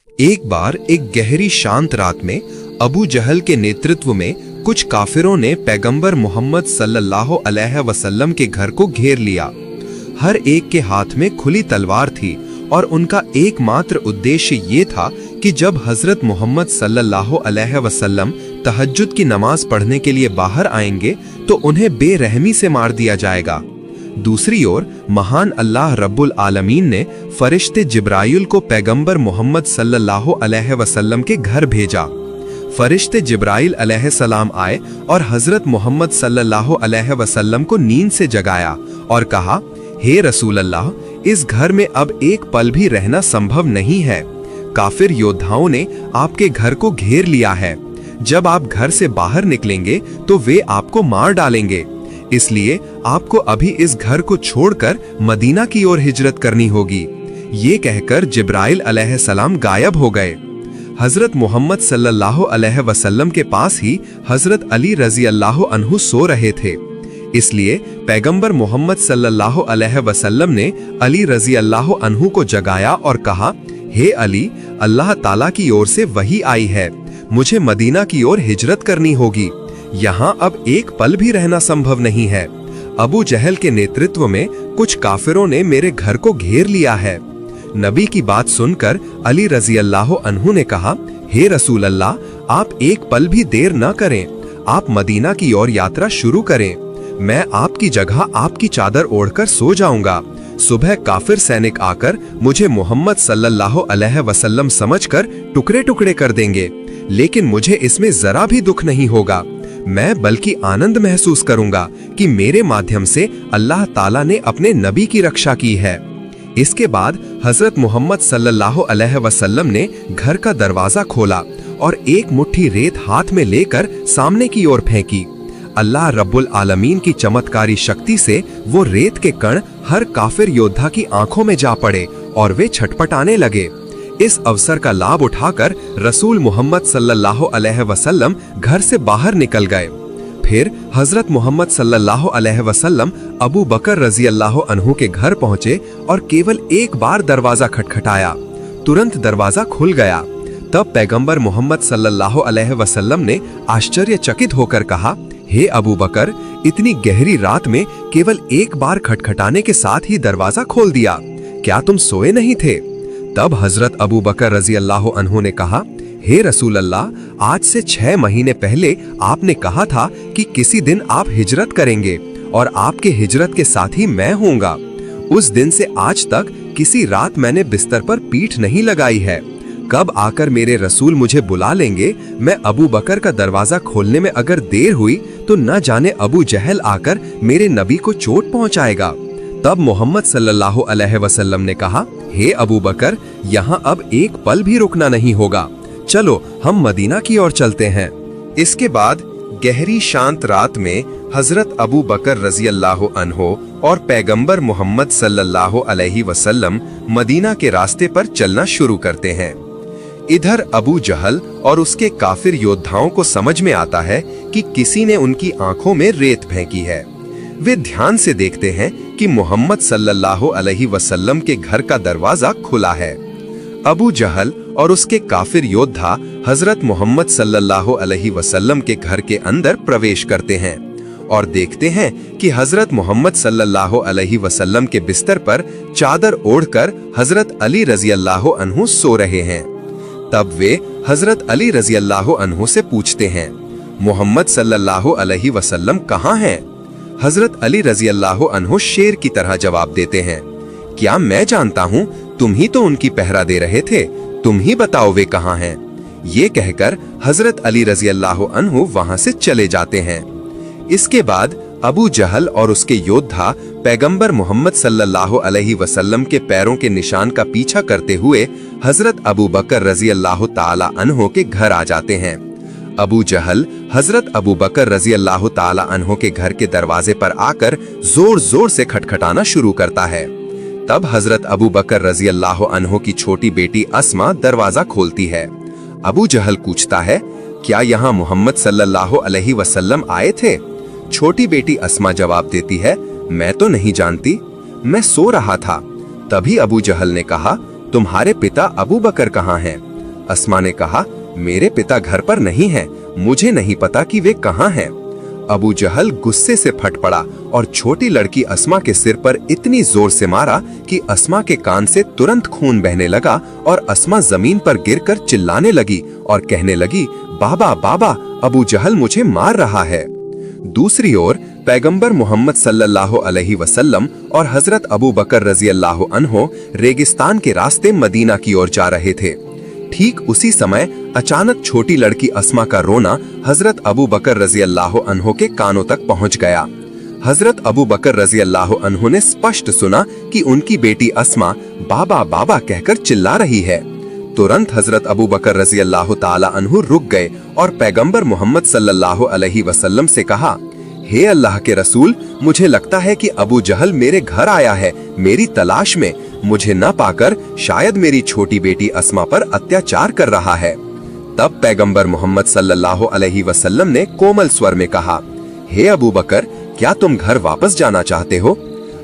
एक बार एक गहरी शांत रात में अबू जहल के नेतृत्व में कुछ काफिरों ने पैगंबर मोहम्मद सल्लल्लाहु अलैहि वसल्लम के घर को घेर लिया। हर एक के हाथ में खुली तलवार थी और उनका एकमात्र उद्देश्य ये था कि जब हजरत मोहम्मद सल्लल्लाहु अलैहि वसल्लम तहज्जुद की नमाज पढ़ने के लिए बाहर आएंगे तो उन्हें बेरहमी से मार दिया जाएगा। दूसरी ओर महान अल्लाह रब्बुल आलमीन ने फरिश्ते जिब्राइल को पैगंबर मोहम्मद सल्लल्लाहु अलैहि वसल्लम के घर भेजा। फरिश्ते जिब्राइल अलैहिस्सलाम आए और हजरत मोहम्मद सल्लल्लाहु अलैहि वसल्लम को नींद से जगाया और कहा, हे रसूल अल्लाह, इस घर में अब एक पल भी रहना संभव नहीं है। काफिर योद्धाओं ने आपके घर को घेर लिया है। जब आप घर से बाहर निकलेंगे तो वे आपको मार डालेंगे, इसलिए आपको अभी इस घर को छोड़कर मदीना की ओर हिजरत करनी होगी। ये कहकर जिब्राइल अलैहिस्सलाम गायब हो गए। हजरत मोहम्मद सल्लल्लाहु अलैहि वसल्लम के पास ही हजरत अली रजी अल्लाह अन्हु सो रहे थे। इसलिए पैगंबर मोहम्मद सल्लल्लाहु अलैहि वसल्लम ने अली रजी अल्लाह अन्हु को जगाया और कहा, हे अली, अल्लाह ताला की ओर से वही आई है, मुझे मदीना की ओर हिजरत करनी होगी। यहाँ अब एक पल भी रहना संभव नहीं है। अबू जहल के नेतृत्व में कुछ काफिरों ने मेरे घर को घेर लिया है। नबी की बात सुनकर अली रजी अल्लाह अन्हु ने कहा, हे रसूल अल्लाह, आप एक पल भी देर न करें, आप मदीना की ओर यात्रा शुरू करें। मैं आपकी जगह आपकी चादर ओढ़कर सो जाऊंगा। सुबह काफिर सैनिक आकर मुझे मोहम्मद सल्लल्लाहु अलैहि वसल्लम समझकर टुकड़े टुकड़े कर देंगे, लेकिन मुझे इसमें जरा भी दुख नहीं होगा। मैं बल्कि आनंद महसूस करूंगा कि मेरे माध्यम से अल्लाह ताला ने अपने नबी की रक्षा की है। इसके बाद हजरत मोहम्मद सल्लल्लाहु अलैहि वसल्लम ने घर का दरवाजा खोला और एक मुट्ठी रेत हाथ में लेकर सामने की ओर फेंकी। अल्लाह रब्बुल आलमीन की चमत्कारी शक्ति से वो रेत के कण हर काफिर योद्धा की आंखों में जा पड़े और वे छटपटाने लगे। इस अवसर का लाभ उठाकर रसूल मोहम्मद सल्लल्लाहु अलैहि वसल्लम घर से बाहर निकल गए। फिर हजरत मोहम्मद सल्लल्लाहु अलैहि वसल्लम अबू बकर रजी अल्लाह अन्हु के घर पहुंचे और केवल एक बार दरवाजा खटखटाया, तुरंत दरवाजा खुल गया। तब पैगंबर मोहम्मद सल्लल्लाहु अलैहि वसल्लम ने आश्चर्यचकित होकर कहा, हे अबू बकर, इतनी गहरी रात में केवल एक बार खटखटाने के साथ ही दरवाजा खोल दिया, क्या तुम सोए नहीं थे? तब हजरत अबू बकर रजी अल्लाह अन्हु ने कहा, हे रसूल अल्लाह, आज से 6 महीने पहले आपने कहा था कि किसी दिन आप हिजरत करेंगे और आपके हिजरत के साथ ही मैं होऊंगा। उस दिन से आज तक किसी रात मैंने बिस्तर पर पीठ नहीं लगाई है। कब आकर मेरे रसूल मुझे बुला लेंगे, मैं अबू बकर का दरवाजा खोलने में अगर देर हुई तो न जाने अबू जहल आकर मेरे नबी को चोट पहुंचाएगा। तब मोहम्मद सल्लल्लाहु अलैहि वसल्लम ने कहा, हे अबू बकर, यहाँ अब एक पल भी रुकना नहीं होगा, चलो हम मदीना की ओर चलते हैं। इसके बाद गहरी शांत रात में हजरत अबू बकर रजी अल्लाह अन्हो और पैगंबर मोहम्मद सल्लल्लाहु अलैहि वसल्लम मदीना के रास्ते पर चलना शुरू करते हैं। इधर अबू जहल और उसके काफिर योद्धाओं को समझ में आता है कि किसी ने उनकी आंखों में रेत फेंकी है। वे ध्यान से देखते हैं कि मोहम्मद सल्लल्लाहु अलैहि वसल्लम के घर का दरवाजा खुला है। अबू जहल और उसके काफिर योद्धा हजरत मोहम्मद सल्लल्लाहु अलैहि वसल्लम के घर के अंदर प्रवेश करते हैं और देखते हैं कि हजरत मोहम्मद सल्लल्लाहु अलैहि वसल्लम के बिस्तर पर चादर ओढ़कर हजरत अली रजी अल्लाह अन्हु सो रहे हैं। तब वे हजरत अली रजी अल्लाह अन्हु से पूछते हैं, मोहम्मद सल्लल्लाहु अलैहि वसल्लम कहाँ हैं? हजरत अली रजी अल्लाह अन्हु शेर की तरह जवाब देते हैं, क्या मैं जानता हूँ, तुम ही तो उनकी पहरा दे रहे थे, तुम ही बताओ वे कहाँ हैं। ये कहकर हजरत अली रजी अल्लाह अन्हु वहां से चले जाते हैं। इसके बाद अबू जहल और उसके योद्धा पैगंबर मोहम्मद सल्लल्लाहु अलैहि वसल्लम के पैरों के निशान का पीछा करते हुए हजरत अबू बकर रजी अल्लाह ताला अन्हु के घर आ जाते हैं। अबू जहल हजरत अबू बकर रजी अल्लाह ताला अन्हु के घर के दरवाजे पर आकर जोर जोर से खटखटाना शुरू करता है। तब हजरत अबू बकर रजी अल्लाह अन्हु की छोटी बेटी अस्मा दरवाजा खोलती है। अबू जहल पूछता है, क्या यहाँ मोहम्मद सल्लल्लाहु अलैहि वसल्लम आए थे? छोटी बेटी अस्मा जवाब देती है, मैं तो नहीं जानती, मैं सो रहा था। तभी अबू जहल ने कहा, तुम्हारे पिता अबू बकर कहाँ हैं? अस्मा ने कहा, मेरे पिता घर पर नहीं हैं, मुझे नहीं पता कि वे कहाँ हैं। अबू जहल गुस्से से फट पड़ा और छोटी लड़की अस्मा के सिर पर इतनी जोर से मारा कि अस्मा के कान से तुरंत खून बहने लगा और अस्मा जमीन पर गिरकर चिल्लाने लगी और कहने लगी, बाबा बाबा, अबू जहल मुझे मार रहा है। दूसरी ओर पैगंबर मोहम्मद सल्लल्लाहु अलैहि वसल्लम और हजरत अबू बकर रजी अल्लाह अन्हो रेगिस्तान के रास्ते मदीना की ओर जा रहे थे। ठीक उसी समय अचानक छोटी लड़की अस्मा का रोना हजरत अबू बकर रजी अल्लाह अन्हो के कानों तक पहुंच गया। हजरत अबू बकर रजी अल्लाह अन्हो ने स्पष्ट सुना कि उनकी बेटी अस्मा बाबा बाबा कहकर चिल्ला रही है। तुरंत हजरत अबू बकर रजी अल्लाह ताला अन्हु रुक गए और पैगंबर मोहम्मद सल्लल्लाहु अलैहि वसल्लम से कहा, हे अल्लाह के रसूल, मुझे लगता है कि अबू जहल मेरे घर आया है मेरी तलाश में। मुझे न पाकर शायद मेरी छोटी बेटी अस्मा पर अत्याचार कर रहा है। तब पैगंबर मोहम्मद सल्लल्लाहु अलैहि वसल्लम ने कोमल स्वर में कहा, हे अबू बकर, क्या तुम घर वापस जाना चाहते हो?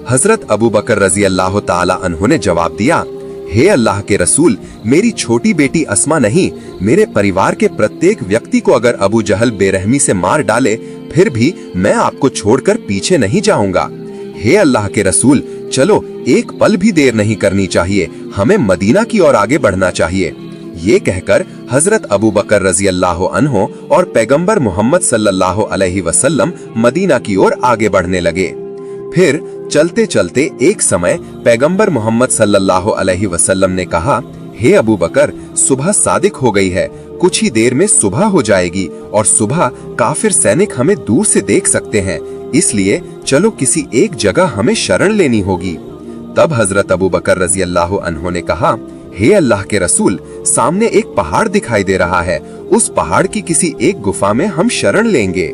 हजरत अबू बकर रजी अल्लाह ताला अन्हु ने जवाब दिया, हे अल्लाह के रसूल, मेरी छोटी बेटी अस्मा नहीं, मेरे परिवार के प्रत्येक व्यक्ति को अगर अबू जहल बेरहमी से मार डाले, फिर भी मैं आपको छोड़कर पीछे नहीं जाऊंगा। हे अल्लाह के रसूल, चलो एक पल भी देर नहीं करनी चाहिए, हमें मदीना की ओर आगे बढ़ना चाहिए। ये कहकर हजरत अबू बकर रजी अल्लाह अन्हो और पैगंबर मोहम्मद सल्लल्लाहु अलैहि वसल्लम मदीना की ओर आगे बढ़ने लगे। फिर चलते चलते एक समय पैगंबर मोहम्मद सल्लल्लाहु अलैहि वसल्लम ने कहा, हे अबू बकर, सुबह सादिक हो गई है, कुछ ही देर में सुबह हो जाएगी और सुबह काफिर सैनिक हमें दूर से देख सकते हैं, इसलिए चलो किसी एक जगह हमें शरण लेनी होगी। तब हजरत अबू बकर रजी अल्लाह अन्हो ने कहा, हे अल्लाह के रसूल, सामने एक पहाड़ दिखाई दे रहा है, उस पहाड़ की किसी एक गुफा में हम शरण लेंगे।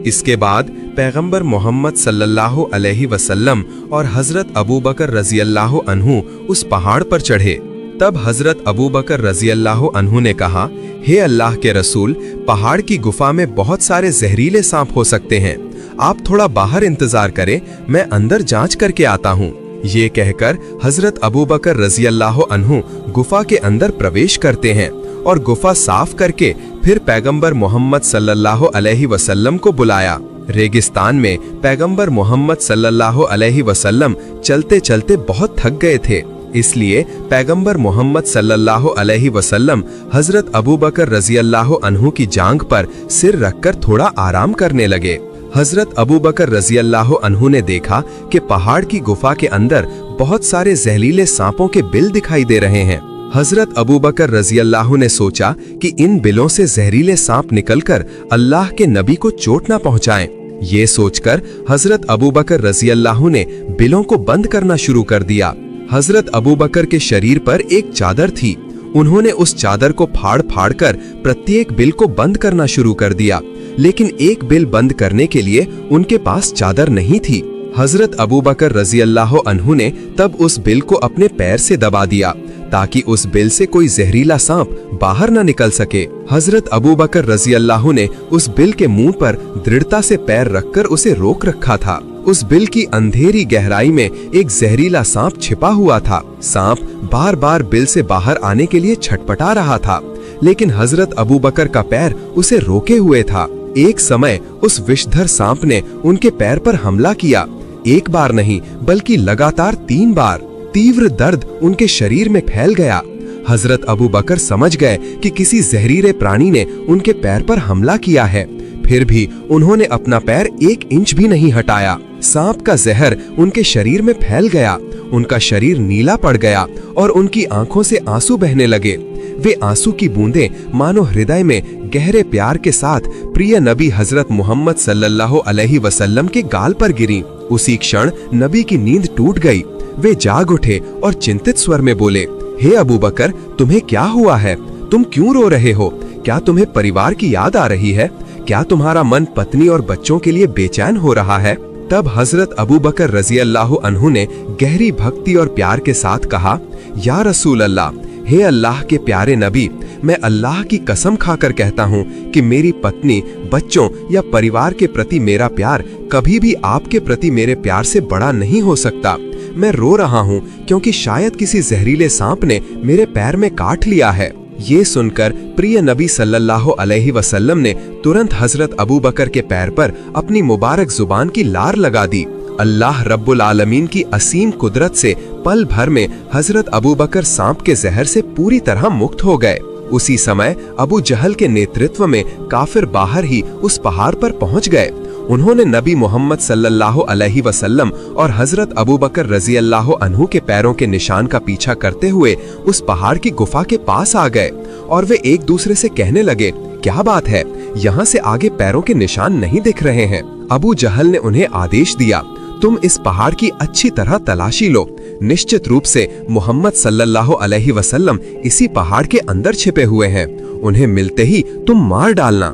इसके बाद पैगंबर मोहम्मद सल्लल्लाहु अलैहि वसल्लम और हजरत अबू बकर रजी अल्लाह अन्हु उस पहाड़ पर चढ़े। तब हजरत अबू बकर रजी अल्लाह अन्हु ने कहा, हे अल्लाह के रसूल, पहाड़ की गुफा में बहुत सारे जहरीले सांप हो सकते हैं, आप थोड़ा बाहर इंतजार करें, मैं अंदर जांच करके आता हूँ। ये कहकर हजरत अबू बकर रजी अल्लाह अन्हु गुफा के अंदर प्रवेश करते हैं और गुफा साफ करके फिर पैगंबर मोहम्मद सल्लल्लाहु अलैहि वसल्लम को बुलाया। रेगिस्तान में पैगंबर मोहम्मद सल्लल्लाहु अलैहि वसल्लम चलते चलते बहुत थक गए थे, इसलिए पैगंबर मोहम्मद सल्लल्लाहु अलैहि वसल्लम हजरत अबू बकर रजी अल्लाह अन्हु की जांघ पर सिर रखकर थोड़ा आराम करने लगे। हजरत अबू बकर रजी अल्लाह अन्हु ने देखा कि पहाड़ की गुफा के अंदर बहुत सारे जहरीले सांपों के बिल दिखाई दे रहे हैं। हजरत अबू बकर रजी अल्लाह ने सोचा कि इन बिलों से जहरीले सांप निकलकर अल्लाह के नबी को चोट न पहुंचाएं। ये सोचकर हजरत अबू बकर रजी अल्लाह ने बिलों को बंद करना शुरू कर दिया। हजरत अबू बकर के शरीर पर एक चादर थी, उन्होंने उस चादर को फाड़ फाड़ कर प्रत्येक बिल को बंद करना शुरू कर दिया, लेकिन एक बिल बंद करने के लिए उनके पास चादर नहीं थी। हजरत अबू बकर रजी अल्लाह अन्हु ने तब उस बिल को अपने पैर से दबा दिया ताकि उस बिल से कोई जहरीला सांप बाहर न निकल सके। हजरत अबू बकर रजी अल्लाह ने उस बिल के मुंह पर दृढ़ता से पैर रखकर उसे रोक रखा था। उस बिल की अंधेरी गहराई में एक जहरीला सांप छिपा हुआ था। सांप बार बार बिल से बाहर आने के लिए छटपटा रहा था, लेकिन हजरत अबू बकर का पैर उसे रोके हुए था। एक समय उस विषधर सांप ने उनके पैर पर हमला किया, एक बार नहीं बल्कि लगातार 3 बार। तीव्र दर्द उनके शरीर में फैल गया। हजरत अबू बकर समझ गए कि किसी जहरीले प्राणी ने उनके पैर पर हमला किया है, फिर भी उन्होंने अपना पैर 1 इंच भी नहीं हटाया। सांप का जहर उनके शरीर में फैल गया, उनका शरीर नीला पड़ गया और उनकी आंखों से आंसू बहने लगे। वे आंसू की बूंदें मानो हृदय में गहरे प्यार के साथ प्रिय नबी हजरत मोहम्मद सल्लल्लाहु अलैहि वसल्लम के गाल पर गिरी। उसी क्षण नबी की नींद टूट गई। वे जाग उठे और चिंतित स्वर में बोले, हे अबू बकर, तुम्हें क्या हुआ है? तुम क्यों रो रहे हो? क्या तुम्हें परिवार की याद आ रही है? क्या तुम्हारा मन पत्नी और बच्चों के लिए बेचैन हो रहा है? तब हजरत अबू बकर रजी अल्लाह अन्हु ने गहरी भक्ति और प्यार के साथ कहा, या रसूल अल्लाह, हे अल्लाह के प्यारे नबी, मैं अल्लाह की कसम खाकर कहता हूँ कि मेरी पत्नी, बच्चों या परिवार के प्रति मेरा प्यार कभी भी आपके प्रति मेरे प्यार से बड़ा नहीं हो सकता। मैं रो रहा हूँ क्योंकि शायद किसी जहरीले सांप ने मेरे पैर में काट लिया है। ये सुनकर प्रिय नबी सल्लल्लाहु अलैहि वसल्लम ने तुरंत हजरत अबू बकर के पैर पर अपनी मुबारक जुबान की लार लगा दी। अल्लाह रब्बुल आलमीन की असीम कुदरत से पल भर में हजरत अबू बकर सांप के जहर से पूरी तरह मुक्त हो गए। उसी समय अबू जहल के नेतृत्व में काफिर बाहर ही उस पहाड़ पर पहुंच गए। उन्होंने नबी मोहम्मद सल्लल्लाहु अलैहि वसल्लम और हजरत अबू बकर रजी अल्लाह अन्हु के पैरों के निशान का पीछा करते हुए उस पहाड़ की गुफा के पास आ गए और वे एक दूसरे से कहने लगे, क्या बात है, यहाँ से आगे पैरों के निशान नहीं दिख रहे हैं। अबू जहल ने उन्हें आदेश दिया, तुम इस पहाड़ की अच्छी तरह तलाशी लो। निश्चित रूप से मोहम्मद सल्लल्लाहु अलैहि वसल्लम इसी पहाड़ के अंदर छिपे हुए हैं। उन्हें मिलते ही तुम मार डालना।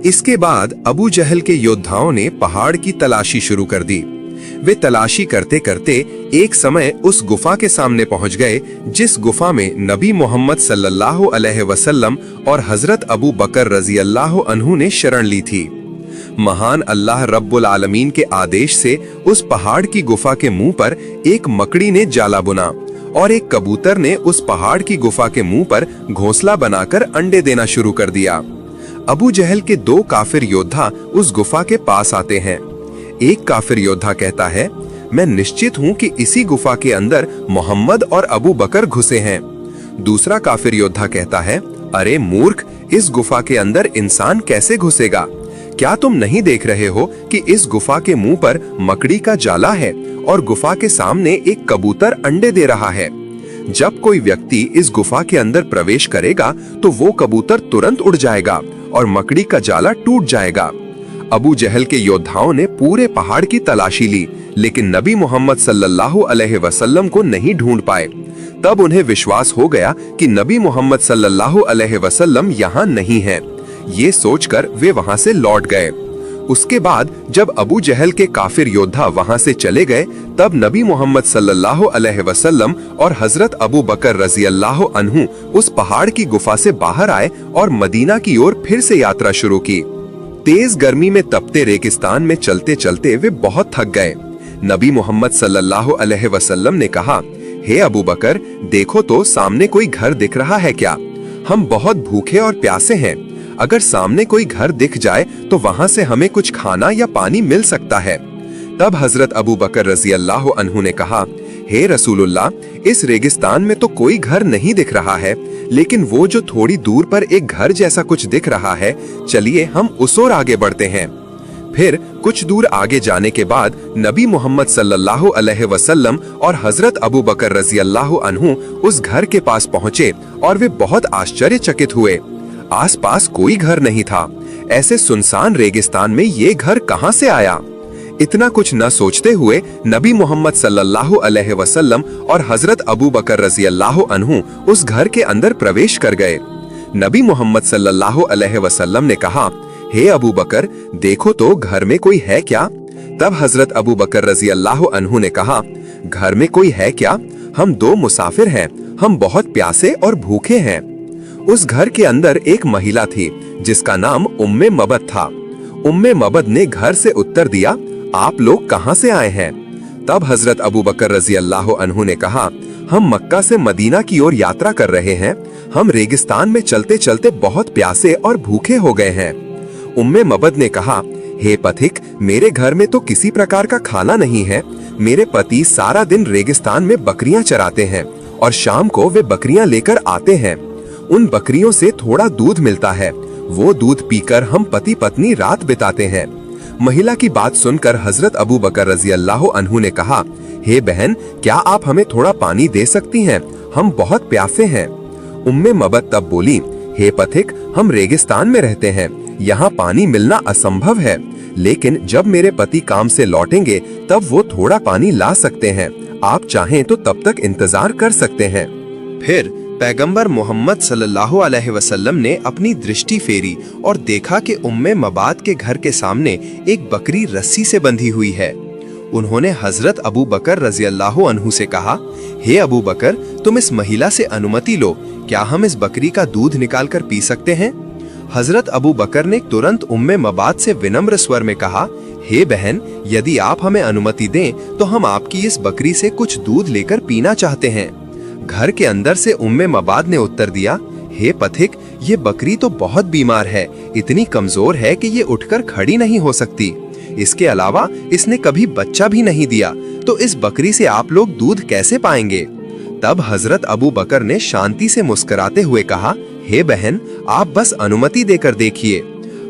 इसके बाद अबू जहल के योद्धाओं ने पहाड़ की तलाशी शुरू कर दी। वे तलाशी करते करते एक समय उस गुफा के सामने पहुंच गए जिस गुफा में नबी मोहम्मद सल्लल्लाहु अलैहि वसल्लम और हजरत अबू बकर रजी अल्लाह अन्हु ने शरण ली थी। महान अल्लाह रब्बुल आलमीन के आदेश से उस पहाड़ की गुफा के मुंह पर एक मकड़ी ने जाला बुना और एक कबूतर ने उस पहाड़ की गुफा के मुंह पर घोंसला बनाकर अंडे देना शुरू कर दिया। अबू जहल के दो काफिर योद्धा उस गुफा के पास आते हैं। एक काफिर योद्धा कहता है, मैं निश्चित हूं कि इसी गुफा के अंदर मोहम्मद और अबू बकर घुसे हैं। दूसरा काफिर योद्धा कहता है, अरे मूर्ख, इस गुफा के अंदर इंसान कैसे घुसेगा? क्या तुम नहीं देख रहे हो कि इस गुफा के मुंह पर मकड़ी का जाला है और गुफा के सामने एक कबूतर अंडे दे रहा है? जब कोई व्यक्ति इस गुफा के अंदर प्रवेश करेगा तो वो कबूतर तुरंत उड़ जाएगा और मकड़ी का जाला टूट जाएगा। अबू जहल के योद्धाओं ने पूरे पहाड़ की तलाशी ली, लेकिन नबी मोहम्मद सल्लल्लाहु अलैहि वसल्लम को नहीं ढूंढ पाए। तब उन्हें विश्वास हो गया कि नबी मोहम्मद सल्लल्लाहु अलैहि वसल्लम यहाँ नहीं है। ये सोचकर वे वहां से लौट गए। उसके बाद जब अबू जहल के काफिर योद्धा वहां से चले गए, तब नबी मोहम्मद सल्लल्लाहु अलैहि वसल्लम और हजरत अबू बकर रजी अल्लाह अन्हु उस पहाड़ की गुफा से बाहर आए और मदीना की ओर फिर से यात्रा शुरू की। तेज गर्मी में तपते रेगिस्तान में चलते चलते वे बहुत थक गए। नबी मोहम्मद सल्लल्लाहु अलैहि वसल्लम ने कहा, हे अबू बकर, देखो तो सामने कोई घर दिख रहा है क्या? हम बहुत भूखे और प्यासे हैं। अगर सामने कोई घर दिख जाए तो वहां से हमें कुछ खाना या पानी मिल सकता है। तब हजरत अबू बकर रजी अल्लाह अन्हु ने कहा, हे रसूलुल्लाह, इस रेगिस्तान में तो कोई घर नहीं दिख रहा है, लेकिन वो जो थोड़ी दूर पर एक घर जैसा कुछ दिख रहा है, चलिए हम उस ओर आगे बढ़ते हैं। फिर कुछ दूर आगे जाने के बाद नबी मोहम्मद सल्लल्लाहु अलैहि वसल्लम और हजरत अबू बकर रजी अल्लाह अन्हु उस घर के पास पहुँचे और वे बहुत आश्चर्यचकित हुए। आसपास कोई घर नहीं था। ऐसे सुनसान रेगिस्तान में ये घर कहां से आया? इतना कुछ न सोचते हुए नबी मोहम्मद सल्लल्लाहु अलैहि वसल्लम और हजरत अबू बकर रजी अल्लाह अन्हु उस घर के अंदर प्रवेश कर गए। नबी मोहम्मद सल्लल्लाहु अलैहि वसल्लम ने कहा, हे अबू बकर, देखो तो घर में कोई है क्या? तब हजरत अबू बकर रजी अल्लाह अन्हु ने कहा, घर में कोई है क्या? हम दो मुसाफिर हैं, हम बहुत प्यासे और भूखे हैं। उस घर के अंदर एक महिला थी जिसका नाम उम्मे मबद था। उम्मे मबद ने घर से उत्तर दिया, आप लोग कहां से आए हैं? तब हजरत अबू बकर रजी अल्लाह अन्हु ने कहा, हम मक्का से मदीना की ओर यात्रा कर रहे हैं। हम रेगिस्तान में चलते चलते बहुत प्यासे और भूखे हो गए हैं। उम्मे मबद ने कहा, हे पथिक, मेरे घर में तो किसी प्रकार का खाना नहीं है। मेरे पति सारा दिन रेगिस्तान में बकरियां चराते हैं और शाम को वे बकरियां लेकर आते हैं। उन बकरियों से थोड़ा दूध मिलता है, वो दूध पीकर हम पति पत्नी रात बिताते हैं। महिला की बात सुनकर हजरत अबू बकर रजी अल्लाह अन्हु ने कहा, हे बहन, क्या आप हमें थोड़ा पानी दे सकती हैं? हम बहुत प्यासे हैं। उम्मे मबद तब बोली, हे पथिक, हम रेगिस्तान में रहते हैं, यहाँ पानी मिलना असंभव है, लेकिन जब मेरे पति काम से लौटेंगे तब वो थोड़ा पानी ला सकते हैं। आप चाहें तो तब तक इंतजार कर सकते हैं। फिर पैगंबर मोहम्मद सल्लल्लाहु अलैहि वसल्लम ने अपनी दृष्टि फेरी और देखा कि उम्मे मबाद के घर के सामने एक बकरी रस्सी से बंधी हुई है। उन्होंने हजरत अबू बकर रजी अल्लाह अन्हु से कहा, हे अबू बकर, तुम इस महिला से अनुमति लो, क्या हम इस बकरी का दूध निकाल कर पी सकते हैं? हजरत अबू बकर ने तुरंत उम्मे मबाद से विनम्र स्वर में कहा, हे बहन, यदि आप हमें अनुमति दें तो हम आपकी इस बकरी से कुछ दूध लेकर पीना चाहते हैं। घर के अंदर से उम्मे मबाद ने उत्तर दिया, हे पथिक, ये बकरी तो बहुत बीमार है, इतनी कमजोर है कि ये उठकर खड़ी नहीं हो सकती। इसके अलावा इसने कभी बच्चा भी नहीं दिया, तो इस बकरी से आप लोग दूध कैसे पाएंगे? तब हजरत अबू बकर ने शांति से मुस्कुराते हुए कहा, हे बहन, आप बस अनुमति देकर देखिए।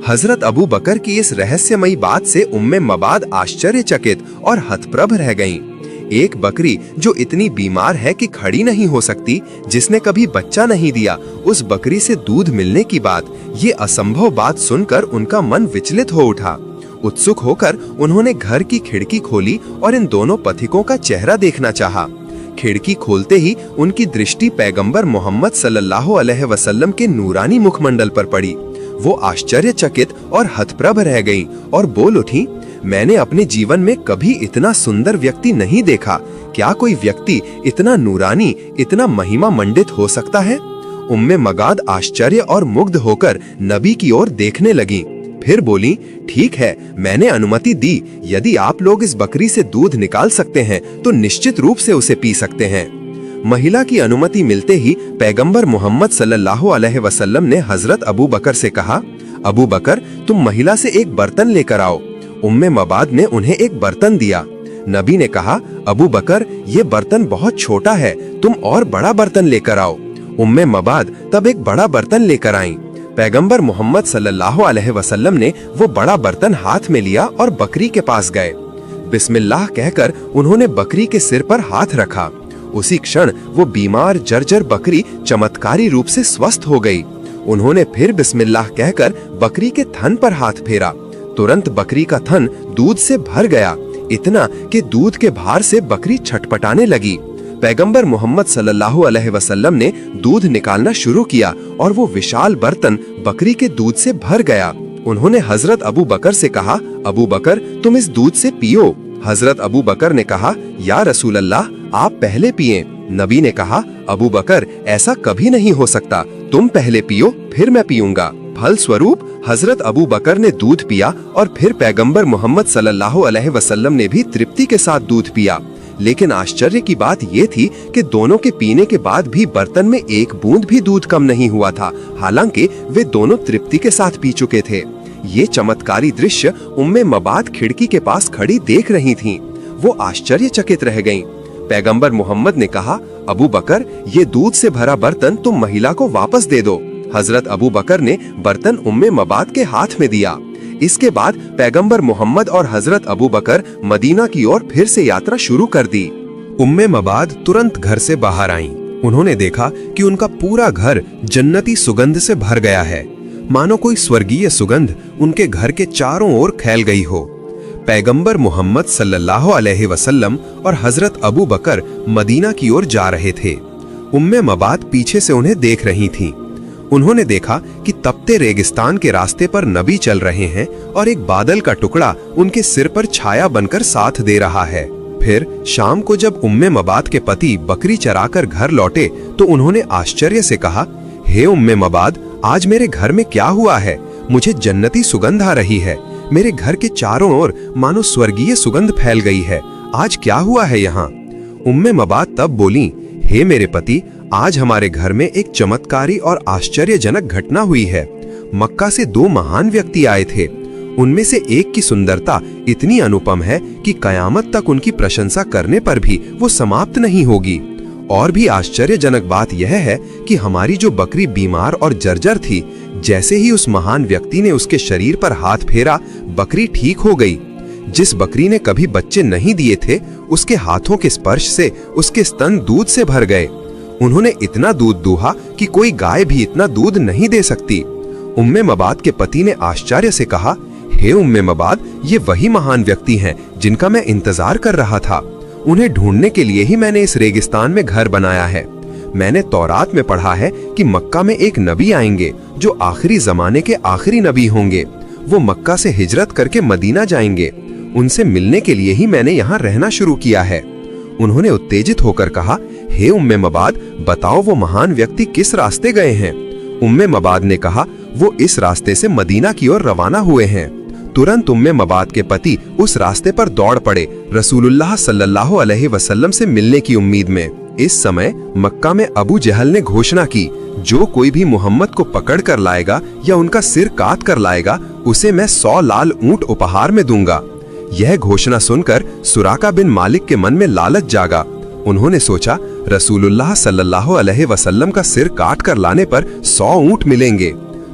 हजरत अबू बकर की इस रहस्यमयी बात से उम्मे मबाद आश्चर्यचकित और हतप्रभ रह गईं। एक बकरी जो इतनी बीमार है कि खड़ी नहीं हो सकती, जिसने कभी बच्चा नहीं दिया, उस बकरी से दूध मिलने की बात, ये असंभव बात सुनकर उनका मन विचलित हो उठा। उत्सुक होकर उन्होंने घर की खिड़की खोली और इन दोनों पथिकों का चेहरा देखना चाहा। खिड़की खोलते ही उनकी दृष्टि पैगंबर मोहम्मद सल्लल्लाहु अलैहि वसल्लम के नूरानी मुखमंडल पर पड़ी। वो आश्चर्यचकित और हतप्रभ रह गईं और बोल उठी, मैंने अपने जीवन में कभी इतना सुंदर व्यक्ति नहीं देखा। क्या कोई व्यक्ति इतना नूरानी, इतना महिमा मंडित हो सकता है? उम्मे मगाद आश्चर्य और मुग्ध होकर नबी की ओर देखने लगी। फिर बोली, ठीक है, मैंने अनुमति दी। यदि आप लोग इस बकरी से दूध निकाल सकते हैं तो निश्चित रूप से उसे पी सकते हैं। महिला की अनुमति मिलते ही पैगंबर मोहम्मद सल्लल्लाहु अलैहि वसल्लम ने हजरत अबू बकर से कहा, अबू बकर, तुम महिला से एक बर्तन लेकर आओ। उम्मे मबाद ने उन्हें एक बर्तन दिया। नबी ने कहा, अबू बकर, ये बर्तन बहुत छोटा है, तुम और बड़ा बर्तन लेकर आओ। उम्मे मबाद तब एक बड़ा बर्तन लेकर आईं। पैगंबर मोहम्मद सल्लल्लाहु अलैहि वसल्लम ने वो बड़ा बर्तन हाथ में लिया और बकरी के पास गए। बिस्मिल्लाह कहकर उन्होंने बकरी के सिर पर हाथ रखा। उसी क्षण वो बीमार जर्जर बकरी चमत्कारी रूप से स्वस्थ हो गई। उन्होंने फिर बिस्मिल्लाह कहकर बकरी के थन पर हाथ फेरा। तुरंत बकरी का थन दूध से भर गया, इतना कि दूध के भार से बकरी छटपटाने लगी। पैगंबर मोहम्मद सल्लल्लाहु अलैहि वसल्लम ने दूध निकालना शुरू किया और वो विशाल बर्तन बकरी के दूध से भर गया। उन्होंने हजरत अबू बकर से कहा, अबू बकर, तुम इस दूध से पियो। हजरत अबू बकर ने कहा, या रसूल अल्लाह, आप पहले पिए। नबी ने कहा, अबू बकर, ऐसा कभी नहीं हो सकता, तुम पहले पियो, फिर मैं पीऊंगा। फल स्वरूप हजरत अबू बकर ने दूध पिया और फिर पैगंबर मोहम्मद सल्लल्लाहु अलैहि वसल्लम ने भी तृप्ति के साथ दूध पिया। लेकिन आश्चर्य की बात ये थी कि दोनों के पीने के बाद भी बर्तन में एक बूंद भी दूध कम नहीं हुआ था, हालांकि वे दोनों तृप्ति के साथ पी चुके थे। ये चमत्कारी दृश्य उम्मे मबाद खिड़की के पास खड़ी देख रही थीं। वो आश्चर्यचकित रह गईं। पैगंबर मोहम्मद ने कहा, अबू बकर, ये दूध से भरा बर्तन तुम महिला को वापस दे दो। हजरत अबू बकर ने बर्तन उम्मे मबाद के हाथ में दिया। इसके बाद पैगंबर मोहम्मद और हजरत अबू बकर मदीना की ओर फिर से यात्रा शुरू कर दी। उम्मे मबाद तुरंत घर से बाहर आईं। उन्होंने देखा कि उनका पूरा घर जन्नती सुगंध से भर गया है, मानो कोई स्वर्गीय सुगंध उनके घर के चारों ओर फैल गई हो। पैगंबर मोहम्मद सल्लल्लाहु अलैहि वसल्लम और हजरत अबू बकर मदीना की ओर जा रहे थे। उम्मे मबाद पीछे से उन्हें देख रही थीं। उन्होंने देखा कि तपते रेगिस्तान के रास्ते पर नबी चल रहे हैं और एक बादल का टुकड़ा उनके सिर पर छाया बनकर साथ दे रहा है। फिर शाम को जब उम्मे मबाद के पति बकरी चराकर घर लौटे तो उन्होंने आश्चर्य से कहा, हे उम्मे मबाद, आज मेरे घर में क्या हुआ है? मुझे जन्नती सुगंध आ रही है। मेरे घर के चारों ओर मानो स्वर्गीय सुगंध फैल गई है। आज क्या हुआ है यहाँ? उम्मे मबाद तब बोली, हे मेरे पति, आज हमारे घर में एक चमत्कारी और आश्चर्यजनक घटना हुई है। मक्का से दो महान व्यक्ति आए थे। उनमें से एक की सुंदरता इतनी अनुपम है कि कयामत तक उनकी प्रशंसा करने पर भी वो समाप्त नहीं होगी। और भी आश्चर्यजनक बात यह है कि हमारी जो बकरी बीमार और जर्जर थी, जैसे ही उस महान व्यक्ति ने उसके शरीर पर हाथ फेरा, बकरी ठीक हो गई। जिस बकरी ने कभी बच्चे नहीं दिए थे, उसके हाथों के स्पर्श से उसके स्तन दूध से भर गए। उन्होंने इतना दूध दूहा कि कोई गाय भी इतना दूध नहीं दे सकती। उम्मे मबाद के पति ने आश्चर्य से कहा, हे उम्मे मबाद, ये वही महान व्यक्ति हैं जिनका मैं इंतजार कर रहा था। उन्हें ढूंढने के लिए ही मैंने इस रेगिस्तान में घर बनाया है। मैंने तौरात में पढ़ा है कि मक्का में एक नबी आएंगे जो आखिरी जमाने के आखिरी नबी होंगे। वो मक्का से हिजरत करके मदीना जाएंगे। उनसे मिलने के लिए ही मैंने यहाँ रहना शुरू किया है। उन्होंने उत्तेजित होकर कहा, हे उम्मे मबाद, बताओ वो महान व्यक्ति किस रास्ते गए हैं? उम्मे मबाद ने कहा, वो इस रास्ते से मदीना की ओर रवाना हुए हैं। तुरंत उम्मे मबाद के पति उस रास्ते पर दौड़ पड़े, रसूलुल्लाह सल्लल्लाहु अलैहि वसल्लम से मिलने की उम्मीद में। इस समय मक्का में अबू जहल ने घोषणा की, जो कोई भी मोहम्मद को पकड़ कर लाएगा या उनका सिर काट कर लाएगा, उसे मैं 100 लाल ऊंट उपहार में दूंगा। यह घोषणा सुनकर सुराका बिन मालिक के मन में लालच जागा। उन्होंने सोचा, रसूलुल्लाह सल्लल्लाहु अलैहि वसल्लम का सिर काट कर लाने पर 100 ऊंट मिलेंगे।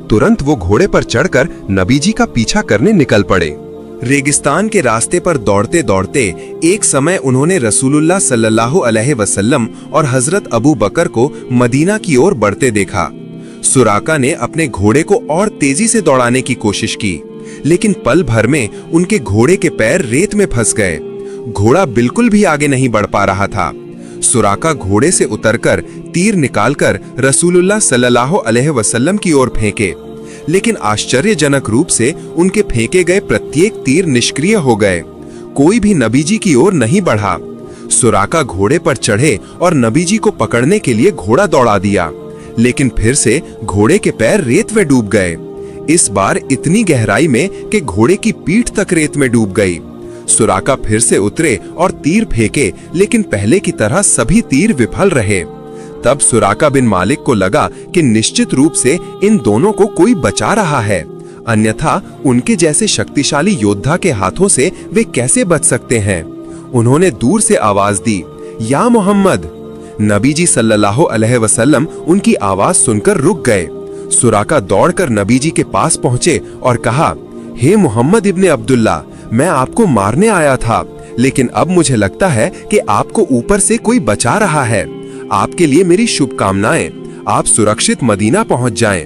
तुरंत वो घोड़े पर चढ़कर नबी जी का पीछा करने निकल पड़े। रेगिस्तान के रास्ते पर दौड़ते दौड़ते एक समय उन्होंने रसूलुल्लाह सल्लल्लाहु अलैहि वसल्लम और हजरत अबू बकर को मदीना की ओर बढ़ते देखा। सुराका ने अपने घोड़े को और तेजी से दौड़ाने की कोशिश की, लेकिन पल भर में उनके घोड़े के पैर रेत में फंस गए। घोड़ा बिल्कुल भी आगे नहीं बढ़ पा रहा था। सुराका घोड़े से उतरकर तीर निकालकर रसूलुल्लाह सल्लल्लाहु अलैहि वसल्लम की ओर फेंके, लेकिन आश्चर्यजनक रूप से उनके फेंके गए प्रत्येक तीर निष्क्रिय हो गए। कोई भी नबी जी की ओर नहीं बढ़ा। सुराका घोड़े पर चढ़े और नबी जी को पकड़ने के लिए घोड़ा दौड़ा दिया, लेकिन फिर से घोड़े के पैर रेत में डूब गए। इस बार इतनी गहराई में कि घोड़े की पीठ तक रेत में डूब गई। सुराका फिर से उतरे और तीर फेंके, लेकिन पहले की तरह सभी तीर विफल रहे। तब सुराका बिन मालिक को लगा कि निश्चित रूप से इन दोनों को कोई बचा रहा है, अन्यथा उनके जैसे शक्तिशाली योद्धा के हाथों से वे कैसे बच सकते हैं। उन्होंने दूर से आवाज दी, या मोहम्मद। नबी जी सल्लल्लाहु अलैहि वसल्लम उनकी आवाज सुनकर रुक गए। सुराका दौड़कर नबी जी के पास पहुंचे और कहा, हे मोहम्मद इब्ने अब्दुल्ला, मैं आपको मारने आया था, लेकिन अब मुझे लगता है कि आपको ऊपर से कोई बचा रहा है। आपके लिए मेरी शुभकामनाएं। आप सुरक्षित मदीना पहुंच जाएं।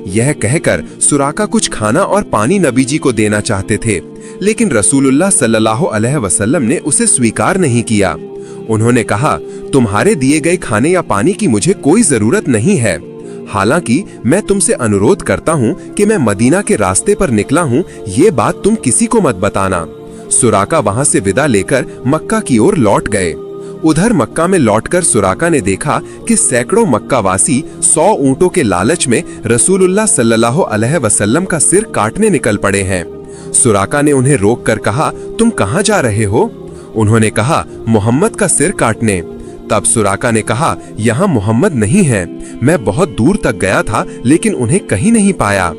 यह कहकर सुराका कुछ खाना और पानी नबी जी को देना चाहते थे, लेकिन रसूलुल्लाह सल्लल्लाहु अलैहि वसल्लम ने उसे स्वीकार नहीं किया। उन्होंने कहा, तुम्हारे दिए गए खाने या पानी की मुझे कोई जरूरत नहीं है। हालांकि मैं तुमसे अनुरोध करता हूं कि मैं मदीना के रास्ते पर निकला हूं, ये बात तुम किसी को मत बताना। सुराका वहां से विदा लेकर मक्का की ओर लौट गए। उधर मक्का में लौटकर सुराका ने देखा कि सैकड़ों मक्का वासी 100 ऊंटों के लालच में रसूलुल्लाह सल्लल्लाहु अलैहि वसल्लम का सिर काटने निकल पड़े हैं। सुराका ने उन्हें रोककर कहा, तुम कहां जा रहे हो? उन्होंने कहा, मोहम्मद का सिर काटने। तब सुराका ने कहा, यहाँ मोहम्मद नहीं है। मैं बहुत दूर तक गया था, लेकिन उन्हें कहीं नहीं पाया।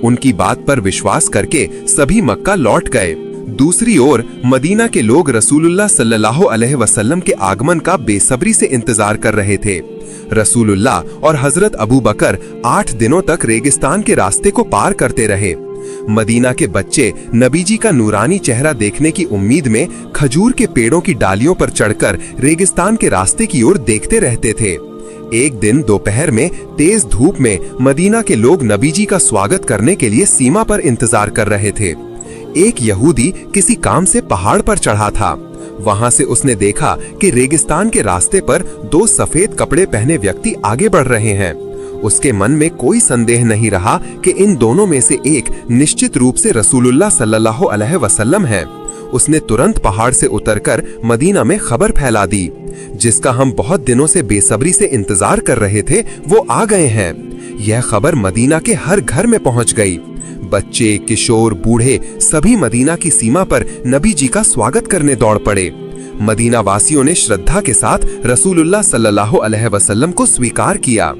उनकी बात पर विश्वास करके सभी मक्का लौट गए। दूसरी ओर मदीना के लोग रसूलुल्लाह सल्लल्लाहु अलैहि वसल्लम के आगमन का बेसब्री से इंतजार कर रहे थे। रसूलुल्लाह और हजरत अबू बकर 8 दिनों तक रेगिस्तान के रास्ते को पार करते रहे। मदीना के बच्चे नबी जी का नूरानी चेहरा देखने की उम्मीद में खजूर के पेड़ों की डालियों पर चढ़कर रेगिस्तान के रास्ते की ओर देखते रहते थे। एक दिन दोपहर में तेज धूप में मदीना के लोग नबी जी का स्वागत करने के लिए सीमा पर इंतजार कर रहे थे। एक यहूदी किसी काम से पहाड़ पर चढ़ा था। वहां से उसने देखा कि रेगिस्तान के रास्ते पर 2 सफेद कपड़े पहने व्यक्ति आगे बढ़ रहे हैं। उसके मन में कोई संदेह नहीं रहा कि इन दोनों में से एक निश्चित रूप से रसूलुल्लाह सल्लल्लाहु अलैहि वसल्लम है। उसने तुरंत पहाड़ से उतरकर मदीना में खबर फैला दी, जिसका हम बहुत दिनों से बेसब्री से इंतजार कर रहे थे, वो आ गए हैं। यह खबर मदीना के हर घर में पहुंच गई। बच्चे, किशोर, बूढ़े सभी मदीना की सीमा पर नबी जी का स्वागत करने दौड़ पड़े। मदीना वासियों ने श्रद्धा के साथ रसूलुल्लाह सल्लल्लाहु अलैहि वसल्लम को स्वीकार किया।